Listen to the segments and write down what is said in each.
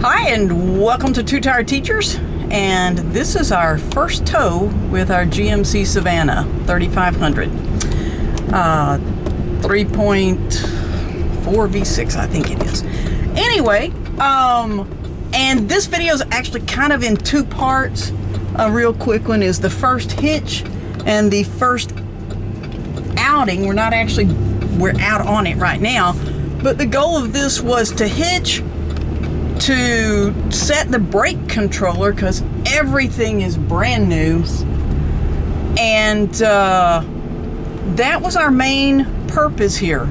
Hi, and welcome to Two Tire Teachers. And this is our first tow with our GMC Savana 3500. 3.4 V6, I think it is. Anyway, and this video is actually kind of in two parts. A real quick one is the first hitch and the first outing. We're out on it right now, but the goal of this was to hitch, to set the brake controller because everything is brand new, and that was our main purpose here.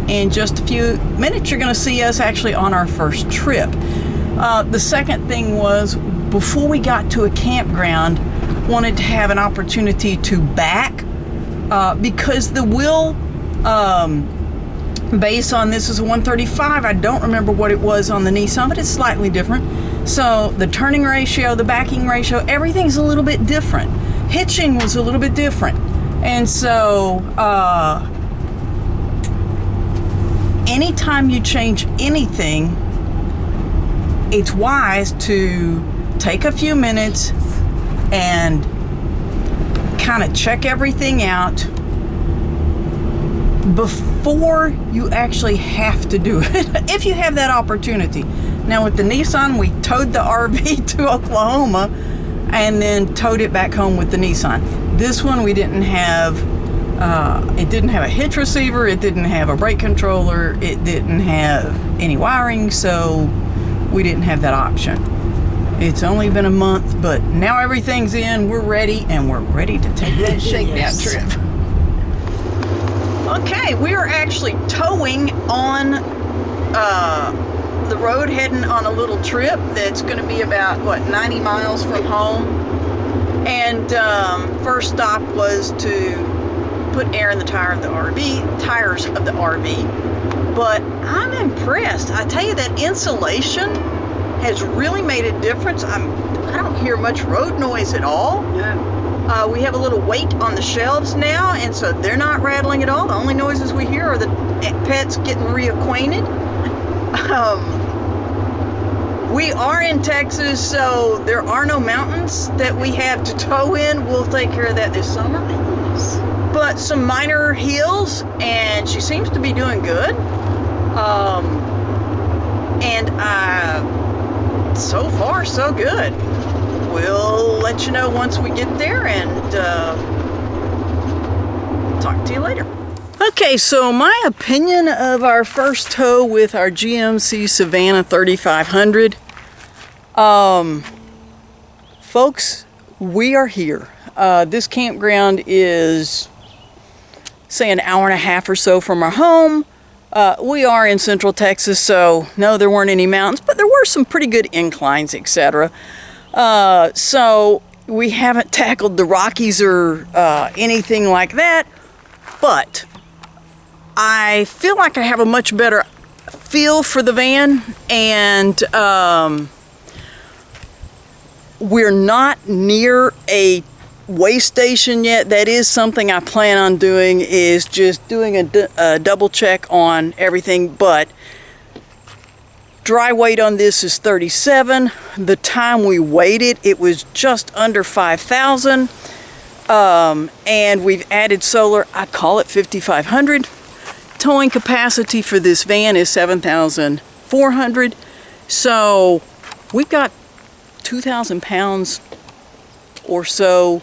In just a few minutes you're going to see us actually on our first trip. The second thing was, before we got to a campground, wanted to have an opportunity to back because the wheel base on this is a 135. I don't remember what it was on the Nissan, but it's slightly different. So the turning ratio, the backing ratio, everything's a little bit different. Hitching was a little bit different. And so anytime you change anything, it's wise to take a few minutes and kind of check everything out before you actually have to do it, if you have that opportunity. Now with the Nissan, we towed the RV to Oklahoma and then towed it back home with the Nissan. This one we didn't have, it didn't have a hitch receiver, it didn't have a brake controller, it didn't have any wiring, so we didn't have that option. It's only been a month, but now everything's in, we're ready, and we're ready to take that shakedown trip. Okay, we are actually towing on the road, heading on a little trip that's going to be about, 90 miles from home. And first stop was to put air in the tires of the RV. But I'm impressed. I tell you, that insulation has really made a difference. I don't hear much road noise at all. Yeah. We have a little weight on the shelves now, and so they're not rattling at all. The only noises we hear are the pets getting reacquainted. We are in Texas, so there are no mountains that we have to tow in. We'll take care of that this summer. But some minor hills, and she seems to be doing good. So far, so good. We'll let you know once we get there, and talk to you later. Okay, so my opinion of our first tow with our GMC Savana 3500. Folks, we are here. This campground is, say, an hour and a half or so from our home. We are in Central Texas, so no, there weren't any mountains, but there were some pretty good inclines, etc. So we haven't tackled the Rockies or anything like that, but I feel like I have a much better feel for the van, and we're not near a way station yet. That is something I plan on doing, is just doing a double check on everything. But dry weight on this is 37. The time we weighed it, it was just under 5,000. And we've added solar. I call it 5,500. Towing capacity for this van is 7,400. So we've got 2,000 pounds or so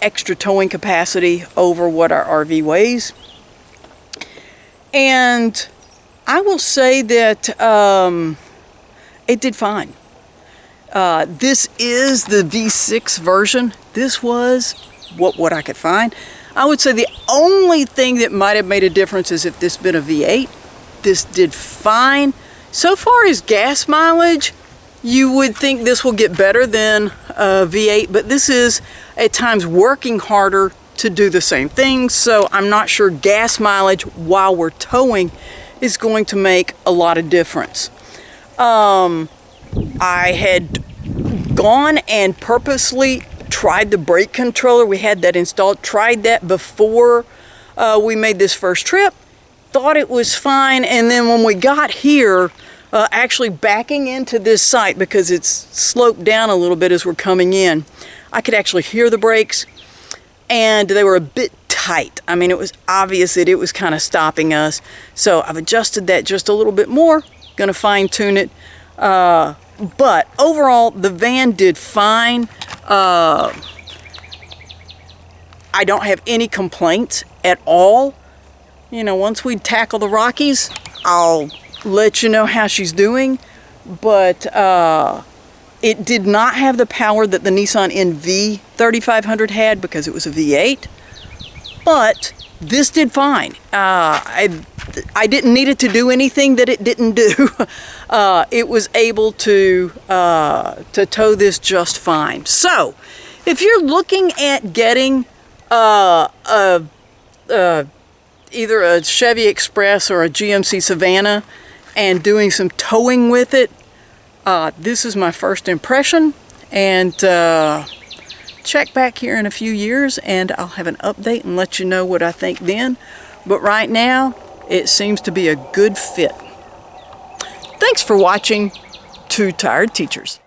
extra towing capacity over what our RV weighs. And I will say that it did fine. This is the V6 version. This was what I could find. I would say the only thing that might have made a difference is if this had been a V8. This did fine. So far as gas mileage, you would think this will get better than a V8, but this is at times working harder to do the same thing. So I'm not sure gas mileage while we're towing is going to make a lot of difference. I had gone and purposely tried the brake controller. We had that installed, tried that before we made this first trip, thought it was fine, and then when we got here, actually backing into this site because it's sloped down a little bit as we're coming in. I could actually hear the brakes, and they were a bit tight. I mean, it was obvious that it was kind of stopping us. So I've adjusted that just a little bit more. Going to fine tune it. But overall, the van did fine. I don't have any complaints at all. You know, once we tackle the Rockies, I'll let you know how she's doing. But it did not have the power that the Nissan NV 3500 had because it was a V8. But this did fine. I didn't need it to do anything that it didn't do. It was able to tow this just fine. So, if you're looking at getting either a Chevy Express or a GMC Savana and doing some towing with it, this is my first impression. And check back here in a few years and I'll have an update and let you know what I think then. But right now, it seems to be a good fit. Thanks for watching Two Tired Teachers.